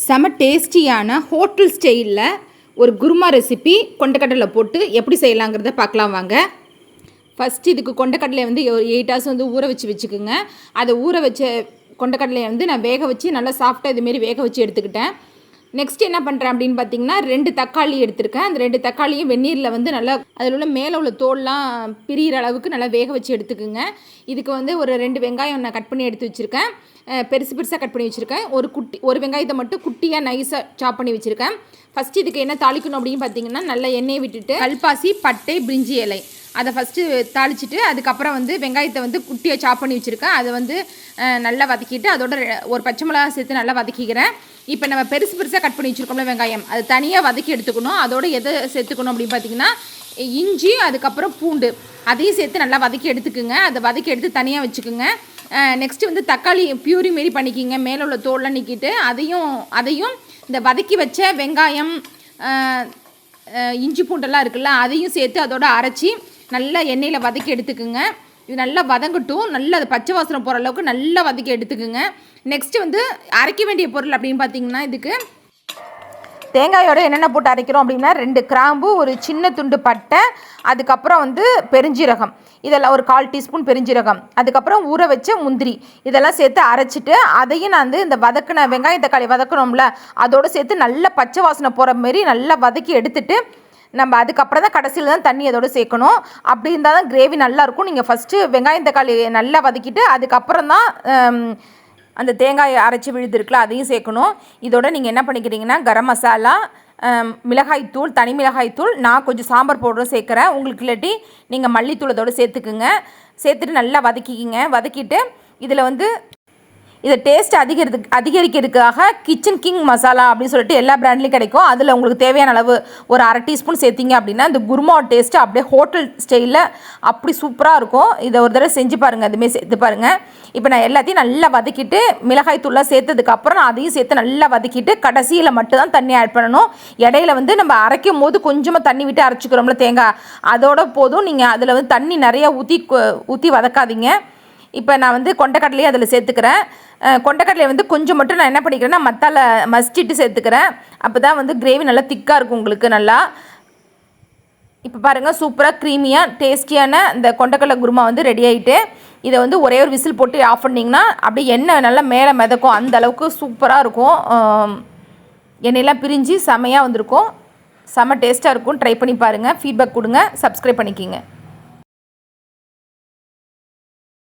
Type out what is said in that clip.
செம டேஸ்டியான ஹோட்டல் ஸ்டைலில் ஒரு குருமா ரெசிபி கொண்டக்கடலை போட்டு எப்படி செய்யலாங்கிறத பார்க்கலாம் வாங்க. ஃபஸ்ட்டு இதுக்கு கொண்டக்கடலை வந்து ஒரு 8 hours வந்து ஊற வச்சுக்கோங்க. அதை ஊற வச்ச கொண்டக்கடலையை வந்து நான் வேக வச்சு நல்லா சாஃப்டாக இதுமாரி வேக வச்சு எடுத்துக்கிட்டேன். நெக்ஸ்ட் என்ன பண்ணுறேன் அப்படின்னு பார்த்தீங்கன்னா 2 தக்காளி எடுத்திருக்கேன். அந்த 2 தக்காளியும் வெந்நீரில் வந்து நல்லா அதில் உள்ள மேலே உள்ள தோல்லாம் பிரிகிற அளவுக்கு நல்லா வேக வச்சு எடுத்துக்குங்க. இதுக்கு வந்து ஒரு 2 வெங்காயம் நான் கட் பண்ணி எடுத்து வச்சுருக்கேன். பெருசாக கட் பண்ணி வச்சுருக்கேன். ஒரு வெங்காயத்தை மட்டும் குட்டியாக நைஸாக சாப் பண்ணி வச்சுருக்கேன். ஃபஸ்ட்டு இதுக்கு என்ன தாளிக்கணும் அப்படின்னு பார்த்தீங்கன்னா நல்லா எண்ணெயை விட்டுட்டு கல்பாசி, பட்டை, பிரிஞ்சி இலை அதை ஃபஸ்ட்டு தாளிச்சிட்டு அதுக்கப்புறம் வந்து வெங்காயத்தை வந்து குட்டியாக சாப் பண்ணி வச்சுருக்கேன். அதை வந்து நல்லா வதக்கிட்டு அதோட ஒரு பச்சை மிளகா சேர்த்து நல்லா வதக்கிக்கிறேன். இப்போ நம்ம பெருசாக கட் பண்ணி வச்சுருக்கோம்ல வெங்காயம், அது தனியாக வதக்கி எடுத்துக்கணும். அதோட எதை சேர்த்துக்கணும் அப்படின்னு பார்த்தீங்கன்னா இஞ்சி, அதுக்கப்புறம் பூண்டு அதையும் சேர்த்து நல்லா வதக்கி எடுத்துக்குங்க. அதை வதக்கி எடுத்து தனியாக வச்சுக்குங்க. நெக்ஸ்ட்டு வந்து தக்காளி பியூரி மாரி பண்ணிக்கிங்க. மேலே உள்ள தோல்லாம் நீக்கிட்டு அதையும் இந்த வதக்கி வச்ச வெங்காயம், இஞ்சி பூண்டெல்லாம் இருக்குல்ல அதையும் சேர்த்து அதோட அரைச்சி நல்லா எண்ணெயில் வதக்கி எடுத்துக்குங்க. இது நல்லா வதங்கட்டும். நல்லா அது பச்சை வாசனை போகிற அளவுக்கு நல்லா வதக்கி எடுத்துக்குங்க. நெக்ஸ்ட்டு வந்து அரைக்க வேண்டிய பொருள் அப்படின்னு பார்த்தீங்கன்னா இதுக்கு தேங்காயோட என்னென்ன போட்டு அரைக்கிறோம் அப்படின்னா 2 கிராம்பு, ஒரு சின்ன துண்டு பட்டை, அதுக்கப்புறம் வந்து பெருஞ்சீரகம், இதெல்லாம் ஒரு 1/4 டீஸ்பூன் பெருஞ்சீரகம், அதுக்கப்புறம் ஊற வச்ச முந்திரி இதெல்லாம் சேர்த்து அரைச்சிட்டு அதையும் நான் வந்து இந்த வதக்கின வெங்காய தக்காளி வதக்கணும்ல அதோடு சேர்த்து நல்லா பச்சை வாசனை போகிற மாரி நல்லா வதக்கி எடுத்துட்டு நம்ம அதுக்கப்புறம் தான் கடைசியில் தான் தண்ணி அதோடு சேர்க்கணும். அப்படி இருந்தால் தான் கிரேவி நல்லாயிருக்கும். நீங்கள் ஃபஸ்ட்டு வெங்காயம் தக்காளி நல்லா வதக்கிட்டு அதுக்கப்புறம் தான் அந்த தேங்காய் அரைச்சி விழுதுருக்குல அதையும் சேர்க்கணும். இதோட நீங்கள் என்ன பண்ணிக்கிறீங்கன்னா கரம் மசாலா, மிளகாய்த்தூள், தனி மிளகாய்த்தூள், நான் கொஞ்சம் சாம்பார் பவுடரும் சேர்க்குறேன். உங்களுக்கு இல்லாட்டி நீங்கள் மல்லித்தூள் அதோடு சேர்த்துக்குங்க. சேர்த்துட்டு நல்லா வதக்கிக்கிங்க. வதக்கிட்டு இதில் வந்து இதை டேஸ்ட் அதிகரிக்கிறதுக்காக கிச்சன் கிங் மசாலா அப்படின்னு சொல்லிட்டு எல்லா பிராண்ட்லேயும் கிடைக்கும். அதில் உங்களுக்கு தேவையான அளவு ஒரு 1/2 டீஸ்பூன் சேர்த்திங்க அப்படின்னா இந்த குருமா டேஸ்ட்டு அப்படியே ஹோட்டல் ஸ்டைலில் அப்படி சூப்பராக இருக்கும். இதை ஒரு தடவை செஞ்சு பாருங்கள். அதுமாரி சேர்த்து பாருங்கள். இப்போ நான் எல்லாத்தையும் நல்லா வதக்கிட்டு மிளகாய் தூளாக சேர்த்ததுக்கப்புறம் நான் அதையும் சேர்த்து நல்லா வதக்கிட்டு கடைசியில் மட்டும்தான் தண்ணி ஆட் பண்ணணும். இடையில வந்து நம்ம அரைக்கும் போது கொஞ்சமாக தண்ணி விட்டு அரைச்சிக்கிறோம்ல தேங்காய், அதோட போதும். நீங்கள் அதில் வந்து தண்ணி நிறையா ஊற்றி வதக்காதீங்க. இப்போ நான் வந்து கொண்டக்கடலையே அதில் சேர்த்துக்கிறேன். கொண்டக்கடலையை வந்து கொஞ்சம் மட்டும் நான் என்ன பண்ணிக்கிறேன்னா மஸ்டிட்டு சேர்த்துக்கிறேன். அப்போ தான் வந்து கிரேவி நல்லா திக்காக இருக்கும் உங்களுக்கு நல்லா. இப்போ பாருங்கள் சூப்பராக க்ரீமியாக டேஸ்டியான இந்த கொண்டக்கடலை குருமா வந்து ரெடி ஆகிட்டு இதை வந்து ஒரே ஒரு விசில் போட்டு ஆஃப் பண்ணிங்கன்னா அப்படியே எண்ணெய் நல்லா மேலே மிதக்கும். அந்த அளவுக்கு சூப்பராக இருக்கும். எண்ணெயெல்லாம் பிரிஞ்சு செமையாக வந்திருக்கும். செம்ம டேஸ்ட்டாக இருக்கும். ட்ரை பண்ணி பாருங்கள். ஃபீட்பேக் கொடுங்க. சப்ஸ்கிரைப் பண்ணிக்கிங்க.